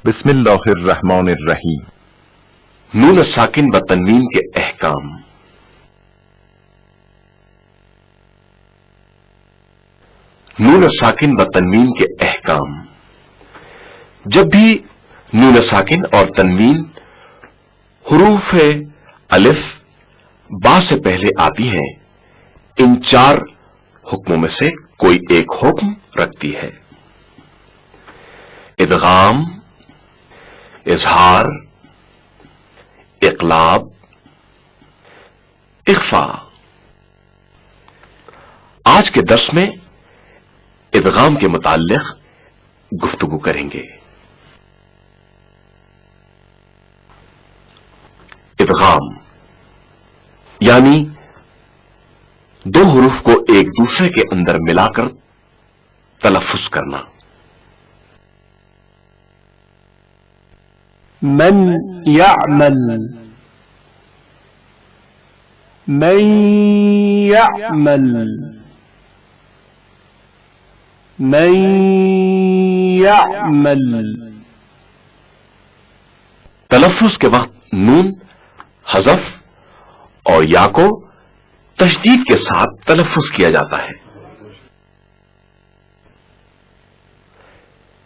بسم اللہ الرحمن الرحیم. نون ساکن و تنوین کے احکام. نون ساکن و تنوین کے احکام. جب بھی نون ساکن اور تنوین حروف الف با سے پہلے آتی ہیں، ان چار حکموں میں سے کوئی ایک حکم رکھتی ہے: ادغام، اظہار، اقلاب، اخفاء. آج کے درس میں ادغام کے متعلق گفتگو کریں گے. ادغام یعنی دو حروف کو ایک دوسرے کے اندر ملا کر تلفظ کرنا. من يعمل، من يعمل، من يعمل. تلفظ کے وقت نون حذف اور یا کو تشدید کے ساتھ تلفظ کیا جاتا ہے.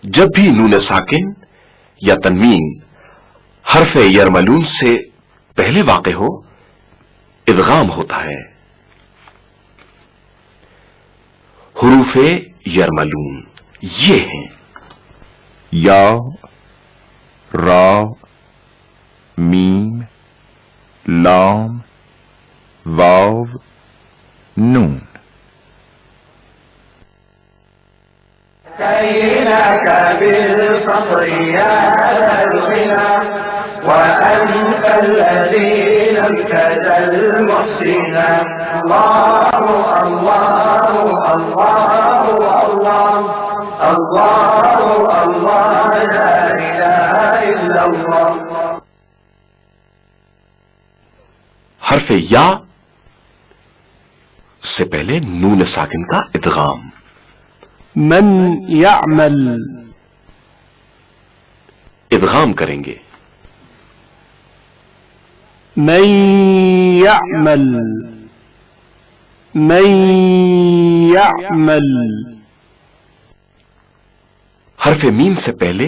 جب بھی نون ساکن یا تنوین حرف یرملون سے پہلے واقع ہو، ادغام ہوتا ہے. حروف یرملون یہ ہیں: یا، را، میم، لام، واو، نون. كيناك بالفطر يا الغنى وأنت الذي لم تزل محسنا. الله الله الله الله الله الله لا إله إلا الله. حرف یا سے پہلے نون ساکن کا ادغام. من يعمل، ادغام کریں گے. من يعمل، من يعمل. حرف میم سے پہلے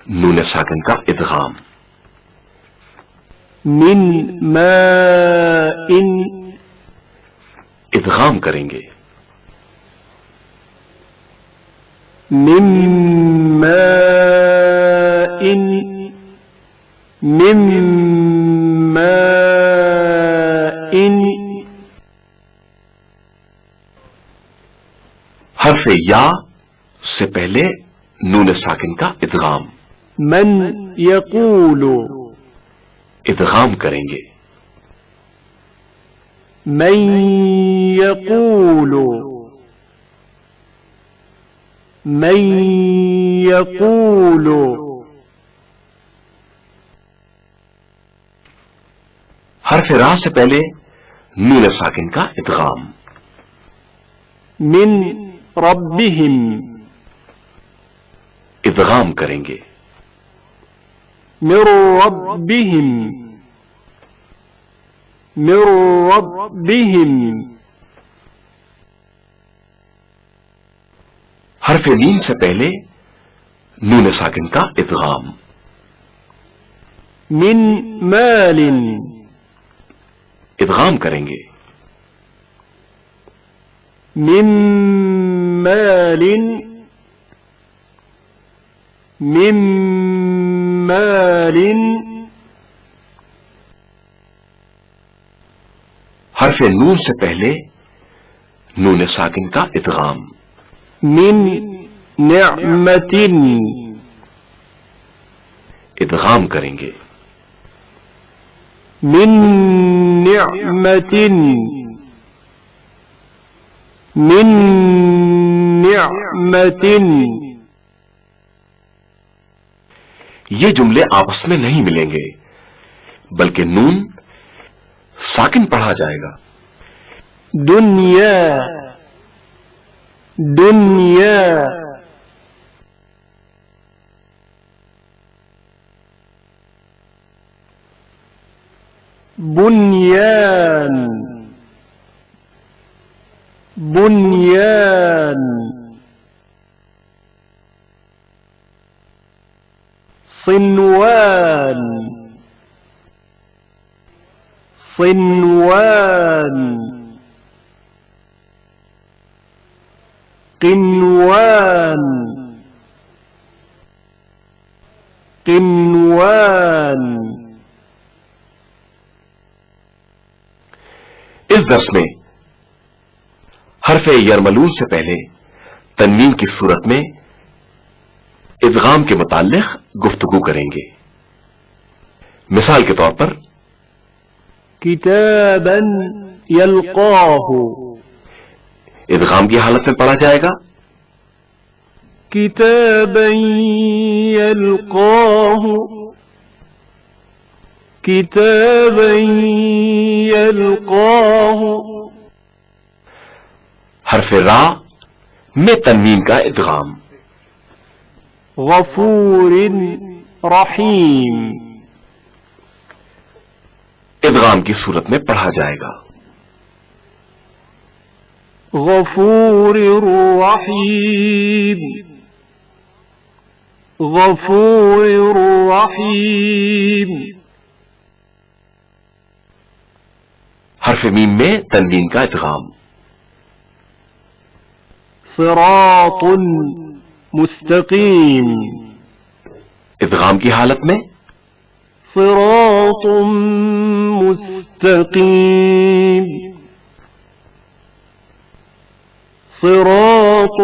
نون ساکن کا ادغام. من ماء، ادغام کریں گے. من ماء، من ماء. حرف یا سے پہلے نون ساکن کا ادغام. من يقول، ادغام کریں گے. من يقول، من يقول. حرف را سے پہلے نون ساکن کا ادغام. من ربهم، ادغام کریں گے. من ربهم، من ربهم. حرف میم سے پہلے نون ساکن کا ادغام. من مال، ادغام کریں گے. من مال، من مال. حرف نون سے پہلے نون ساکن کا ادغام. من نعمت، ادغام کریں گے. من نعمت، من نعمت. یہ جملے آپس میں نہیں ملیں گے، بلکہ نون ساکن پڑھا جائے گا. دنیا، دنیا. بنيان بنيان صنوان صنوان قنوان قنوان. اس درس میں حرف یرملون سے پہلے تنوین کی صورت میں ادغام کے متعلق گفتگو کریں گے. مثال کے طور پر كتابا يلقاه ادغام کی حالت میں پڑھا جائے گا كتابا يلقاه كتابا يلقاه. حرف را میں تنوین کا ادغام غفور رحیم ادغام کی صورت میں پڑھا جائے گا غفور رحیم غفور رحیم. حرف میم میں تنوین کا ادغام صراط مستقیم ادغام کی حالت میں صراط مستقیم صراط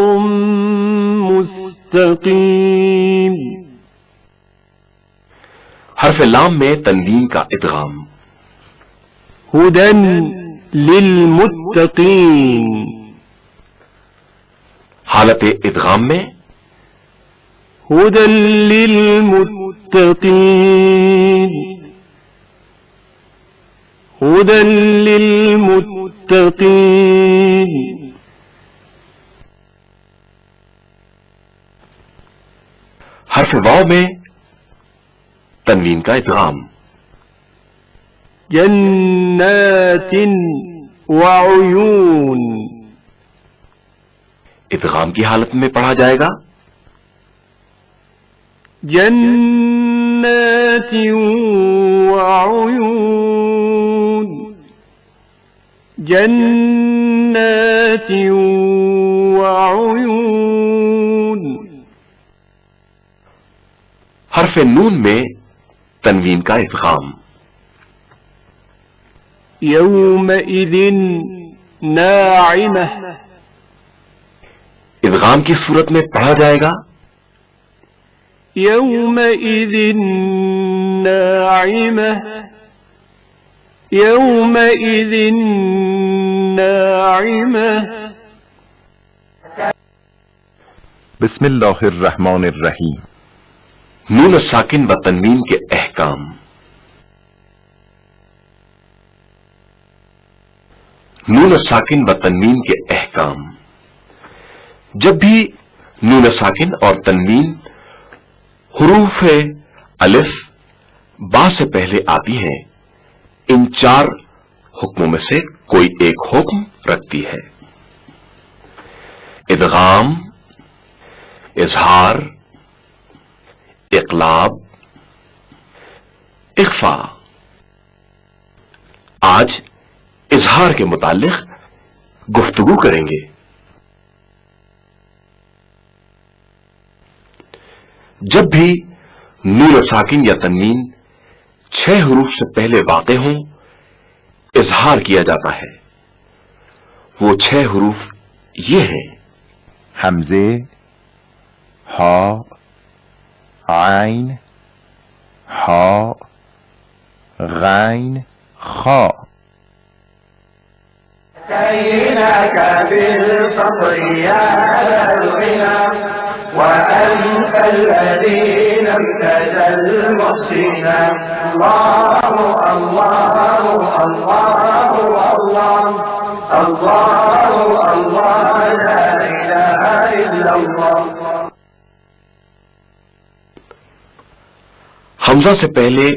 مستقیم. حرف لام میں تنوین کا ادغام ہدن للمتقین حالت ادغام میں ہدن للمتقین ہدن للمتقین. حرف واو میں تنوین کا ادغام جنات وعیون ادغام کی حالت میں پڑھا جائے گا جنات وعیون جنات وعیون. حرف نون میں تنوین کا ادغام یومئذ ناعمہ ادغام کی صورت میں پڑھا جائے گا یومئذ ناعمہ یومئذ ناعمہ. بسم اللہ الرحمن الرحیم. نون ساکن و تنوین کے احکام. نون ساکن و تنوین کے احکام. جب بھی نون ساکن اور تنوین حروف الف با سے پہلے آتی ہیں ان چار حکموں میں سے کوئی ایک حکم رکھتی ہے. ادغام، اظہار، اقلاب، اخفا. آج اظہار کے متعلق گفتگو کریں گے. جب بھی نون ساکن یا تنوین 6 حروف سے پہلے واقع ہوں اظہار کیا جاتا ہے. وہ 6 حروف یہ ہیں: حمزے، ہا، عین، ہا، غین، خا. كيناك بالفضل يا الغنى وأنت الذي لم تزل محسنا. الله الله الله الله الله الله لا إله إلا الله. حمزہ سے پہلے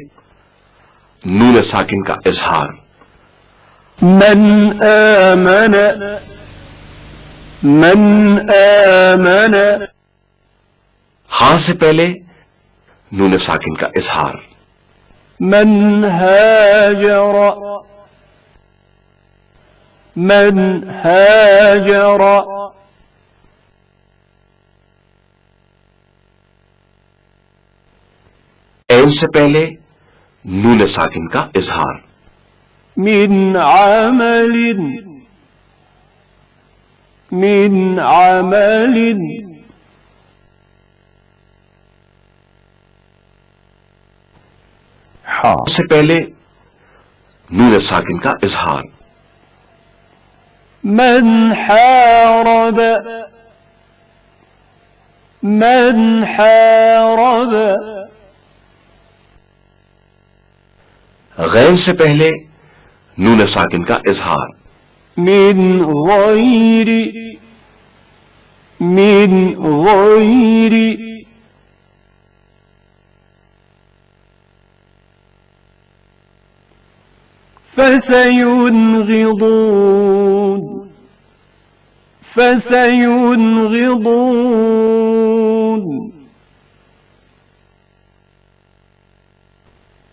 نون ساکن کا اظہار. من آمن من آمن ہاں سے پہلے نون ساکن کا اظہار. من هاجر من هاجر عین سے پہلے نون ساکن کا اظہار. من عمل حا سے پہلے نون ساکن کا اظہار. من حارب غین سے پہلے نون ساکن کا اظہار. من غیر فسينغضون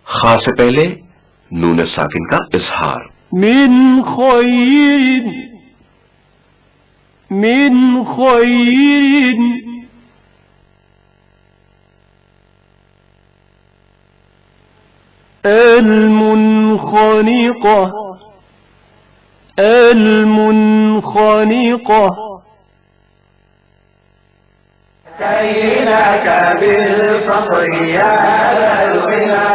خا سے پہلے نون ساکن کا اظہار. من خیر المنخنقة كيناك بالفقر يا الغنى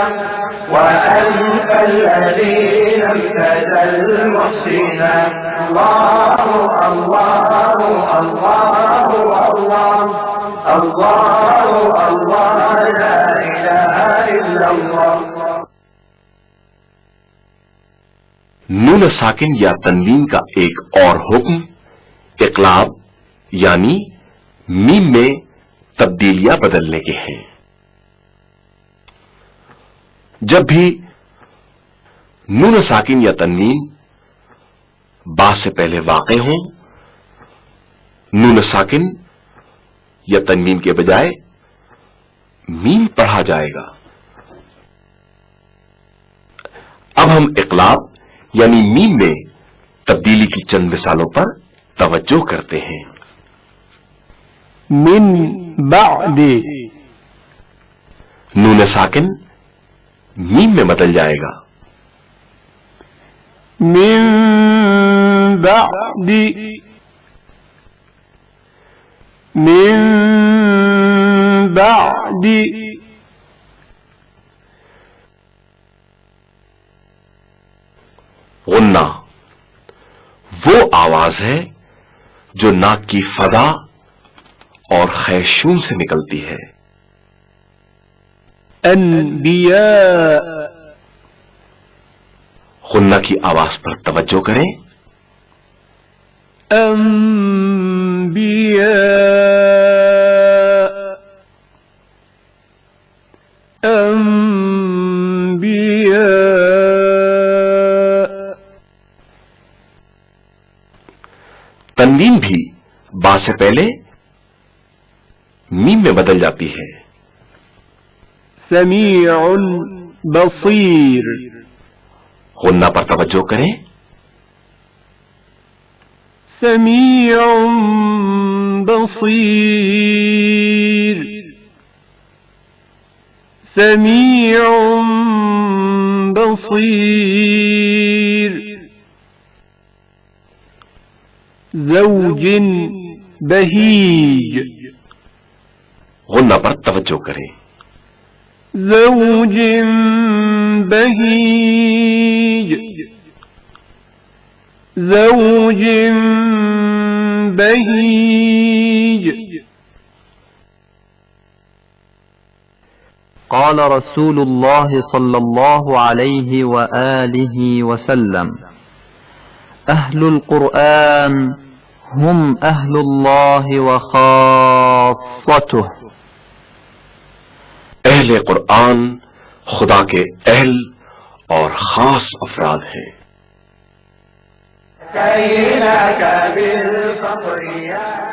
وأنت الذي لم تزل محسنا. الله الله الله الله الله الله لا إله إلا الله. نون ساکن یا تنوین کا ایک اور حکم اقلاب یعنی میم میں تبدیلیاں بدلنے کے ہیں. جب بھی نون ساکن یا تنوین با سے پہلے واقع ہوں نون ساکن یا تنوین کے بجائے میم پڑھا جائے گا. اب ہم اقلاب یعنی میم میں تبدیلی کی چند مثالوں پر توجہ کرتے ہیں. من بعد نون ساکن میم میں بدل جائے گا. من بعد غنہ وہ آواز ہے جو ناک کی فضا اور خیشوم سے نکلتی ہے. انبیاء غنہ کی آواز پر توجہ کریں. تنوین بھی با سے پہلے میم میں بدل جاتی ہے. سمیع بصیر غنہ پر توجہ کریں. سمیع بصیر سمیع بصیر. زوج بہیج غنہ پر توجہ کریں. زوج بهيج زوج بهيج. قال رسول الله صلى الله عليه وآله وسلم أهل القرآن هم أهل الله وخاصته. اہل قرآن خدا کے اہل اور خاص افراد ہیں۔ كينك بالفقر يا